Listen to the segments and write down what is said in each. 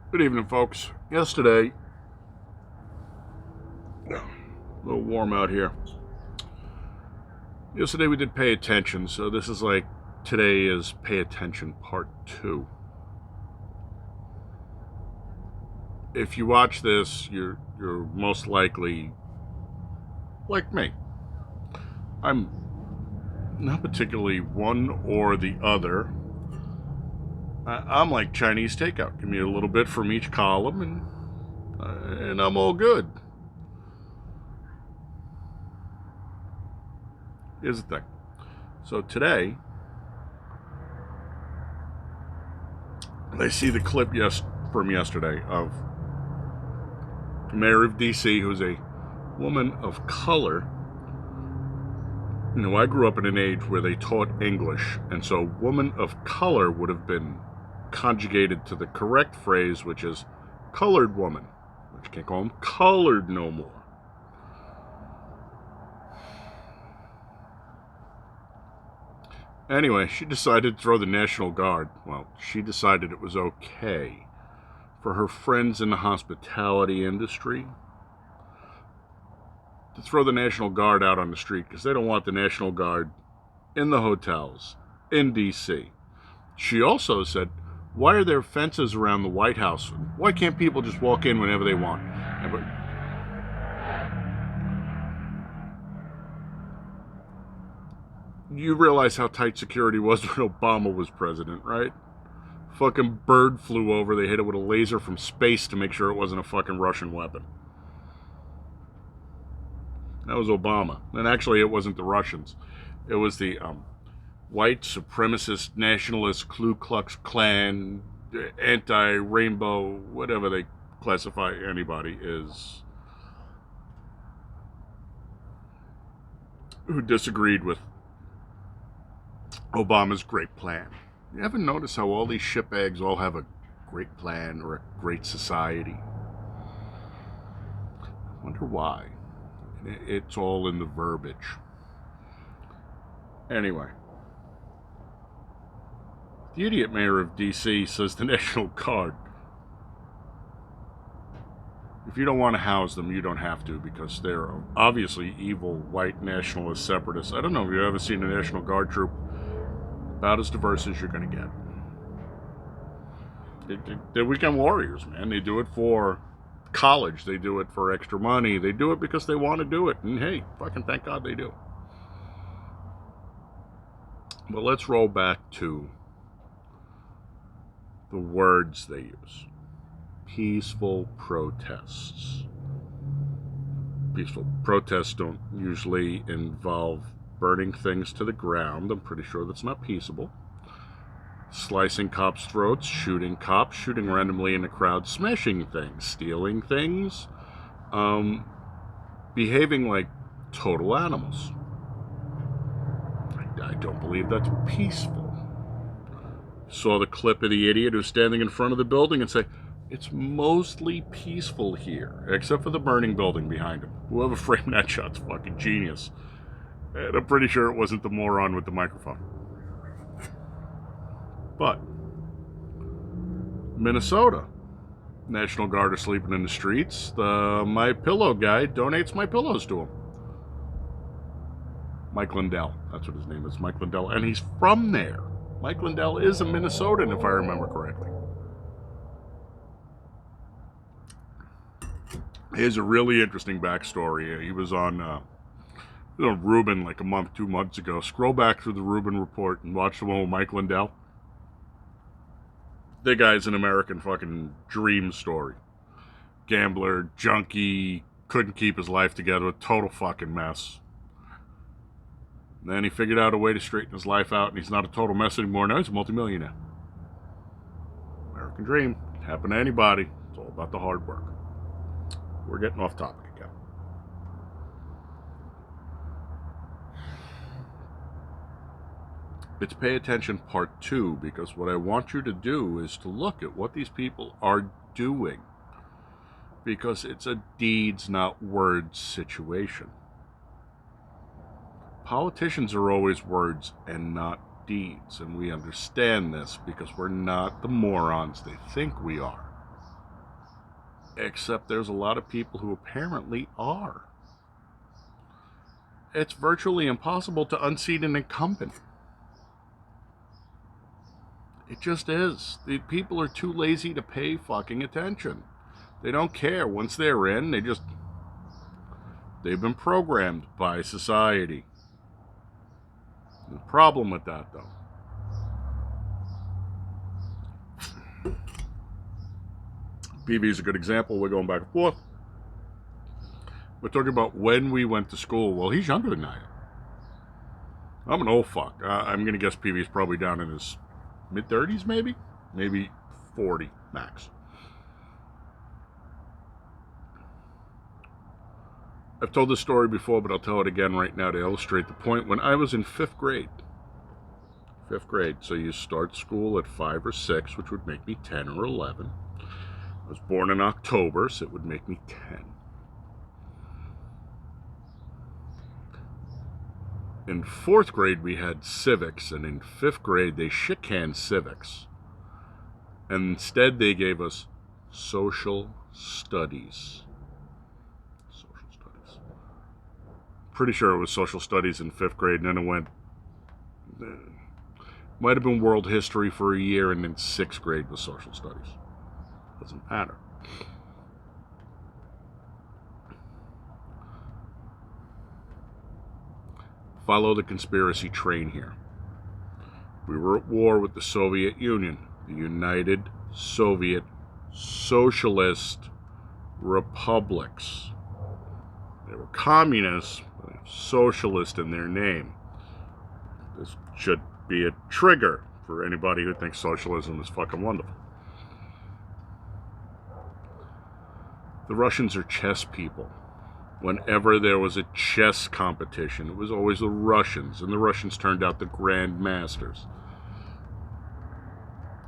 Good evening, folks. Yesterday, a little warm out here. Yesterday we did Pay Attention, so this is like today is Pay Attention Part 2. If you watch this, you're most likely like me. I'm not particularly one or the other. I'm like Chinese takeout. Give me a little bit from each column, and I'm all good. Here's the thing. So today, I see the clip from yesterday of Mayor of D.C., who's a woman of color. You know, I grew up in an age where they taught English, and so woman of color would have been conjugated to the correct phrase, which is colored woman, which you can't call them colored no more. Anyway, she decided to throw the National Guard. Well, she decided it was okay for her friends in the hospitality industry to throw the National Guard out on the street because they don't want the National Guard in the hotels in D.C. She also said, why are there fences around the White House? Why can't people just walk in whenever they want? You realize how tight security was when Obama was president, right? Fucking bird flew over. They hit it with a laser from space to make sure it wasn't a fucking Russian weapon. That was Obama. And actually, it wasn't the Russians. It was the white supremacist, nationalist, Ku Klux Klan, anti-rainbow, whatever they classify anybody is, who disagreed with Obama's great plan. You ever notice how all these shitbags all have a great plan or a great society? I wonder why. It's all in the verbiage. Anyway, the idiot mayor of D.C. says the National Guard, if you don't want to house them, you don't have to, because they're obviously evil white nationalist separatists. I don't know if you've ever seen a National Guard troop. About as diverse as you're going to get. They're weekend warriors, man. They do it for college. They do it for extra money. They do it because they want to do it. And hey, fucking thank God they do. But let's roll back to the words they use. Peaceful protests. Peaceful protests don't usually involve burning things to the ground. I'm pretty sure that's not peaceable. Slicing cops' throats, shooting cops, shooting randomly in the crowd, smashing things, stealing things, behaving like total animals. I don't believe that's peaceful. Saw the clip of the idiot who's standing in front of the building and say, it's mostly peaceful here, except for the burning building behind him. Whoever framed that shot's fucking genius. And I'm pretty sure it wasn't the moron with the microphone. But Minnesota, National Guard are sleeping in the streets. The My Pillow guy donates my pillows to him. Mike Lindell, that's what his name is, Mike Lindell, and he's from there. Mike Lindell is a Minnesotan, if I remember correctly. Here's a really interesting backstory. He was on Rubin like a month, 2 months ago. Scroll back through the Rubin report and watch the one with Mike Lindell. The guy's an American fucking dream story. Gambler, junkie, couldn't keep his life together, a total fucking mess. And then he figured out a way to straighten his life out, and he's not a total mess anymore. Now he's a multimillionaire. American dream. Can happen to anybody. It's all about the hard work. We're getting off topic again. It's Pay Attention Part 2, because what I want you to do is to look at what these people are doing. Because it's a deeds, not words situation. Politicians are always words and not deeds, and we understand this because we're not the morons they think we are. Except there's a lot of people who apparently are. It's virtually impossible to unseat an incumbent. It just is. The people are too lazy to pay fucking attention. They don't care. Once they're in, they've been programmed by society. The problem with that, though, PV is a good example. We're going back and forth. We're talking about when we went to school. Well, he's younger than I am. I'm an old fuck. I'm going to guess PV is probably down in his mid-30s, maybe 40 max. I've told this story before, but I'll tell it again right now to illustrate the point. When I was in fifth grade, so you start school at 5 or 6, which would make me 10 or 11. I was born in October, so it would make me 10. In 4th grade, we had civics, and in 5th grade, they shit-canned civics. And instead, they gave us social studies. Social studies. Pretty sure it was social studies in 5th grade, and then it went... might have been world history for a year, and then 6th grade was social studies. Doesn't matter. Follow the conspiracy train here. We were at war with the Soviet Union, the United Soviet Socialist Republics. They were communists, but they were socialist in their name. This should be a trigger for anybody who thinks socialism is fucking wonderful. The Russians are chess people. Whenever there was a chess competition, it was always the Russians, and the Russians turned out the grand masters.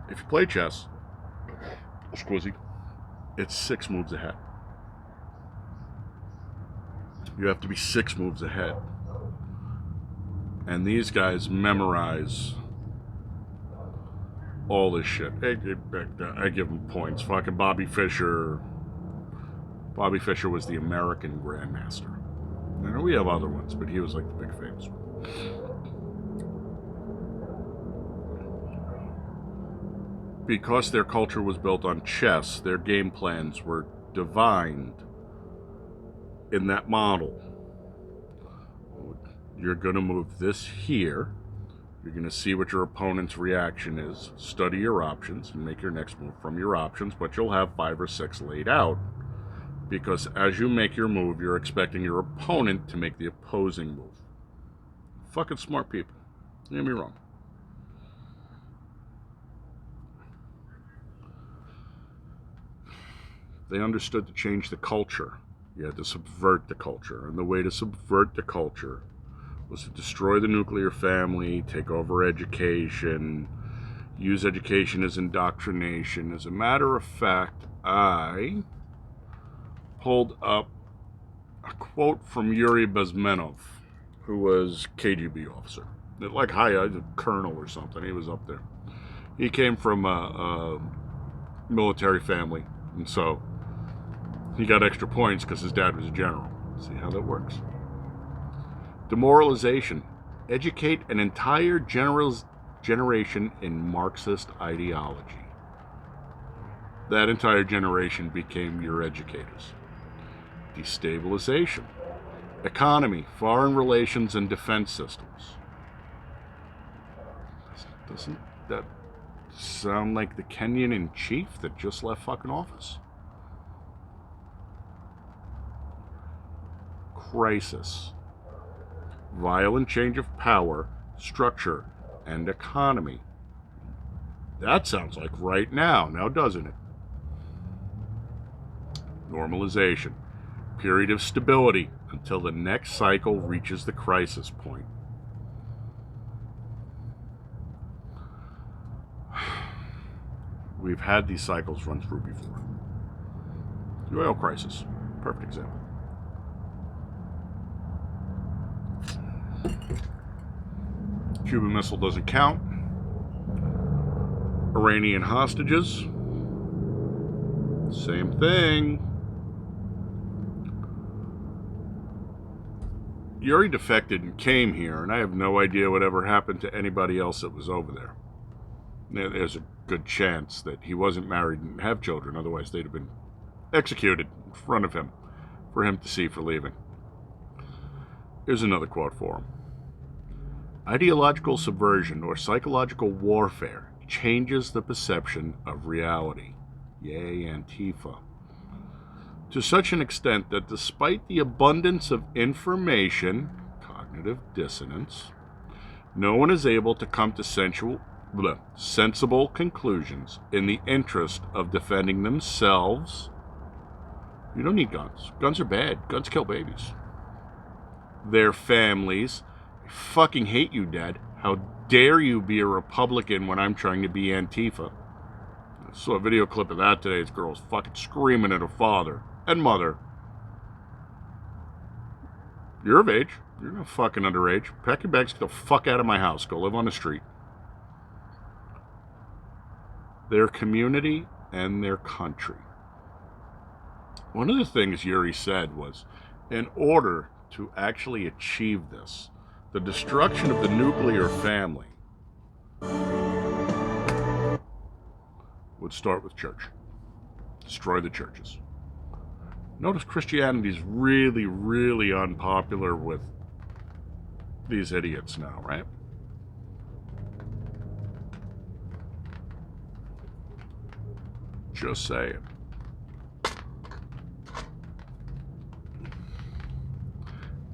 If you play chess, squizzy, it's 6 moves ahead. You have to be 6 moves ahead. And these guys memorize all this shit. I give them points. Fucking Bobby Fischer. Bobby Fischer was the American Grandmaster. I know we have other ones, but he was like the big famous one. Because their culture was built on chess, their game plans were divined in that model. You're going to move this here. You're going to see what your opponent's reaction is. Study your options and make your next move from your options, but you'll have 5 or 6 laid out. Because as you make your move, you're expecting your opponent to make the opposing move. Fucking smart people. Don't get me wrong. They understood to change the culture. You had to subvert the culture. And the way to subvert the culture was to destroy the nuclear family, take over education, use education as indoctrination. As a matter of fact, I pulled up a quote from Yuri Bezmenov, who was KGB officer. Like a colonel or something. He was up there. He came from a military family, and so he got extra points because his dad was a general. See how that works. Demoralization. Educate an entire generation in Marxist ideology. That entire generation became your educators. Destabilization. Economy, foreign relations, and defense systems. Doesn't that sound like the Kenyan in chief that just left fucking office? Crisis. Violent change of power, structure, and economy. That sounds like right now doesn't it? Normalization. Period of stability until the next cycle reaches the crisis point. We've had these cycles run through before. The oil crisis, perfect example. Cuban Missile doesn't count. Iranian hostages. Same thing. Yuri defected and came here, and I have no idea whatever happened to anybody else that was over there. There's a good chance that he wasn't married and have children, otherwise they'd have been executed in front of him for him to see for leaving. Here's another quote for him. Ideological subversion or psychological warfare changes the perception of reality. Yay, Antifa. To such an extent that despite the abundance of information, cognitive dissonance, no one is able to come to sensible conclusions in the interest of defending themselves. You don't need guns. Guns are bad. Guns kill babies. Their families. I fucking hate you, Dad. How dare you be a Republican when I'm trying to be Antifa? I saw a video clip of that today. This girl's fucking screaming at her father and mother. You're of age. You're not fucking underage. Pack your bags, get the fuck out of my house. Go live on the street. Their community and their country. One of the things Yuri said was, in order to actually achieve this, the destruction of the nuclear family would start with church. Destroy the churches. Notice Christianity's really, really unpopular with these idiots now, right? Just saying.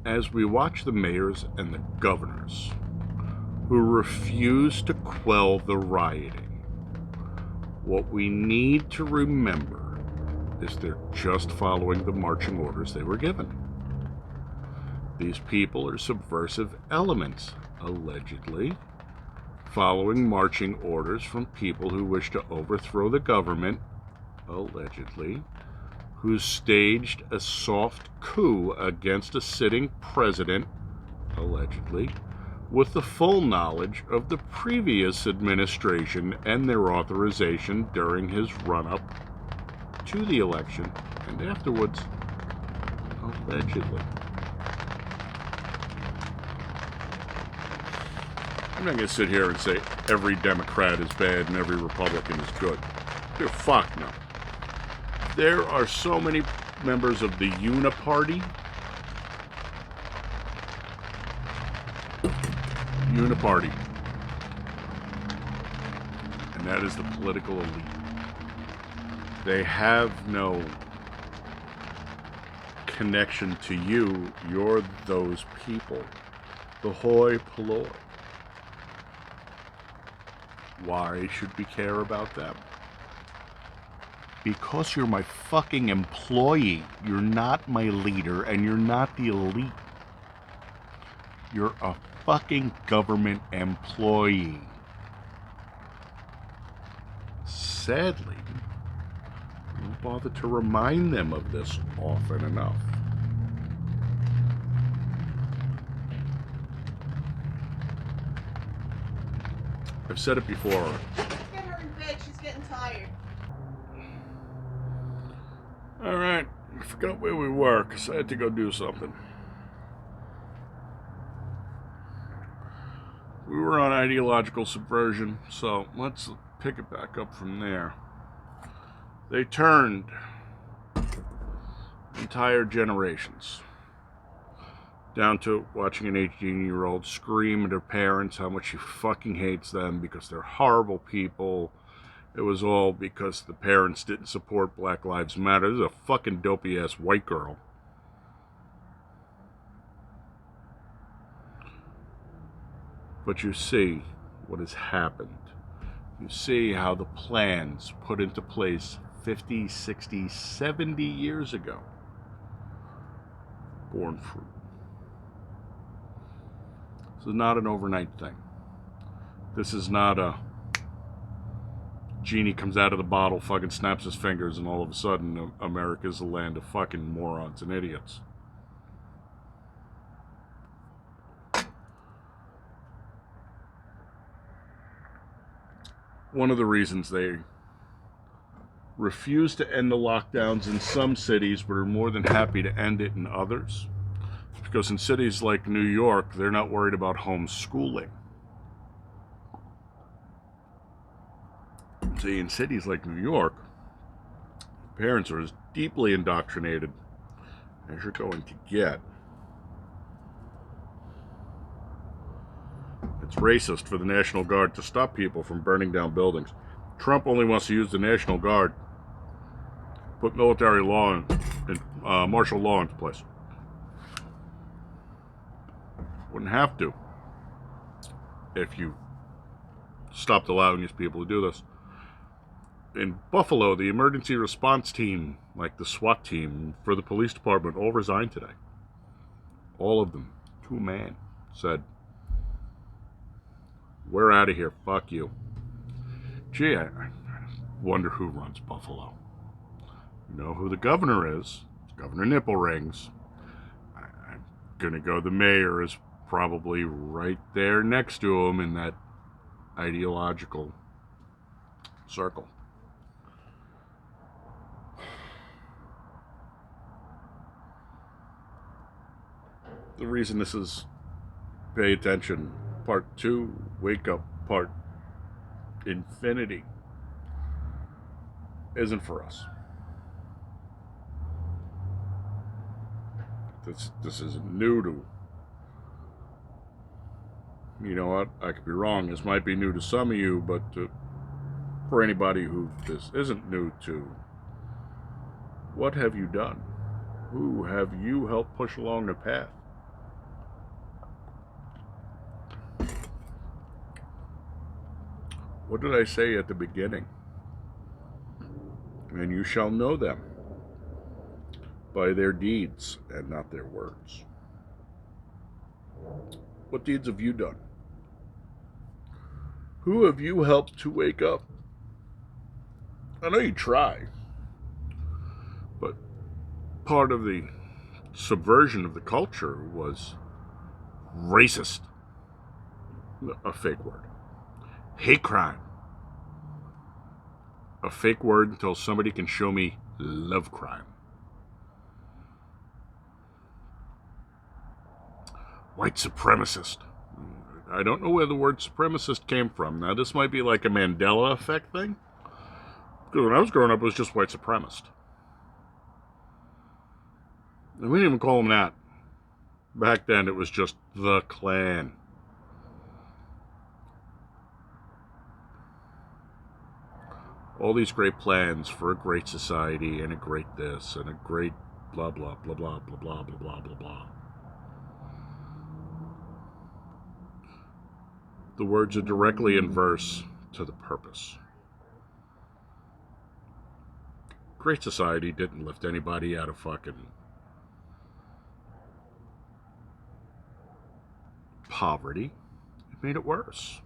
As we watch the mayors and the governors who refuse to quell the rioting, what we need to remember is they're just following the marching orders they were given. These people are subversive elements, allegedly, following marching orders from people who wish to overthrow the government, allegedly, who staged a soft coup against a sitting president, allegedly, with the full knowledge of the previous administration and their authorization during his run-up to the election and afterwards, allegedly. I'm not going to sit here and say every Democrat is bad and every Republican is good. Fuck no. There are so many members of the Uniparty. And that is the political elite. They have no connection to you. You're those people. The hoi polloi. Why should we care about them? Because you're my fucking employee. You're not my leader, and you're not the elite. You're a fucking government employee. Sadly, I don't bother to remind them of this often enough. I've said it before. Let's get her in bed. She's getting tired. Alright, I forgot where we were because I had to go do something. We were on ideological subversion, so let's pick it back up from there. They turned entire generations down to watching an 18-year-old scream at her parents how much she fucking hates them because they're horrible people. It was all because the parents didn't support Black Lives Matter. This is a fucking dopey-ass white girl. But you see what has happened. You see how the plans put into place 50, 60, 70 years ago borne fruit. This is not an overnight thing. This is not a genie comes out of the bottle, fucking snaps his fingers, and all of a sudden America's a land of fucking morons and idiots. One of the reasons they refuse to end the lockdowns in some cities, but are more than happy to end it in others. Because in cities like New York, they're not worried about homeschooling. See, in cities like New York, parents are as deeply indoctrinated as you're going to get. It's racist for the National Guard to stop people from burning down buildings. Trump only wants to use the National Guard, put military law and martial law into place. Wouldn't have to if you stopped allowing these people to do this. In Buffalo, the emergency response team, like the SWAT team for the police department, all resigned today. All of them, to a man, said, "We're out of here, fuck you." Gee, I wonder who runs Buffalo. You know who the governor is? It's Governor Nipple Rings. I'm gonna go the mayor is probably right there next to him in that ideological circle. The reason this is pay attention, part 2, wake up, part infinity, isn't for us. This isn't new to, you know what, I could be wrong, this might be new to some of you, but for anybody who this isn't new to, what have you done? Who have you helped push along the path? What did I say at the beginning? And you shall know them by their deeds and not their words. What deeds have you done? Who have you helped to wake up? I know you try, but part of the subversion of the culture was racist, a fake word. Hate crime, a fake word until somebody can show me love crime. White supremacist. I don't know where the word supremacist came from. Now, this might be like a Mandela effect thing. Because when I was growing up, it was just white supremacist. And we didn't even call them that. Back then, it was just the Klan. All these great plans for a great society and a great this and a great blah, blah, blah, blah, blah, blah, blah, blah, blah, blah. The words are directly inverse to the purpose. Great society didn't lift anybody out of fucking poverty. It made it worse.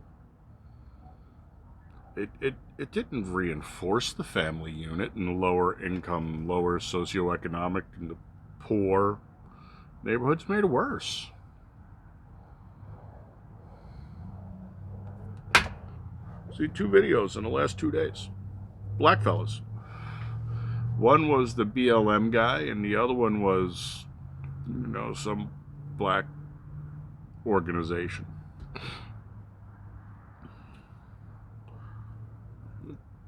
It didn't reinforce the family unit in the lower income, lower socioeconomic, and the poor neighborhoods. Made it worse. See 2 videos in the last 2 days. Black fellas. One was the BLM guy, and the other one was, you know, some black organization.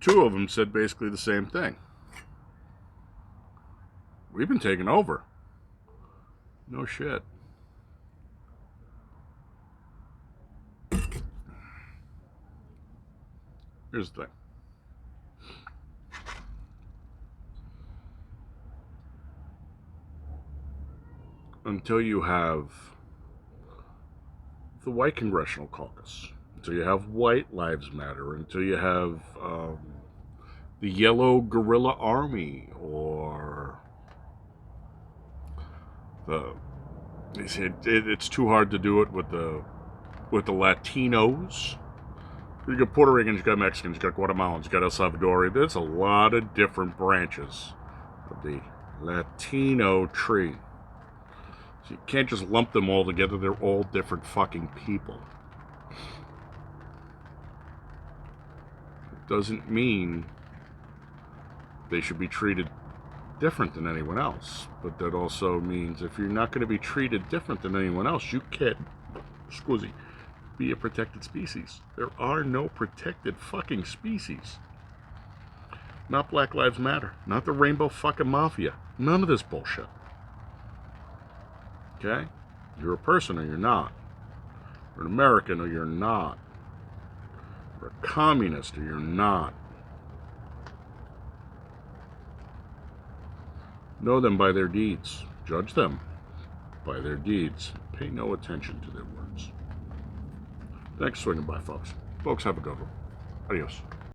Two of them said basically the same thing. We've been taken over. No shit. Here's the thing. Until you have the white congressional caucus, until you have White Lives Matter, until you have the Yellow Guerrilla Army, or it's too hard to do it with the Latinos. You got Puerto Ricans, you got Mexicans, you got Guatemalans, you got El Salvadorian. There's a lot of different branches of the Latino tree. So you can't just lump them all together. They're all different fucking people. It doesn't mean they should be treated different than anyone else. But that also means if you're not going to be treated different than anyone else, you can't, scusi, be a protected species. There are no protected fucking species. Not Black Lives Matter. Not the Rainbow fucking Mafia. None of this bullshit. Okay? You're a person or you're not. You're an American or you're not. You're a communist or you're not. Know them by their deeds. Judge them by their deeds. Pay no attention to their words. Thanks for swinging by, folks. Folks, have a good one. Adios.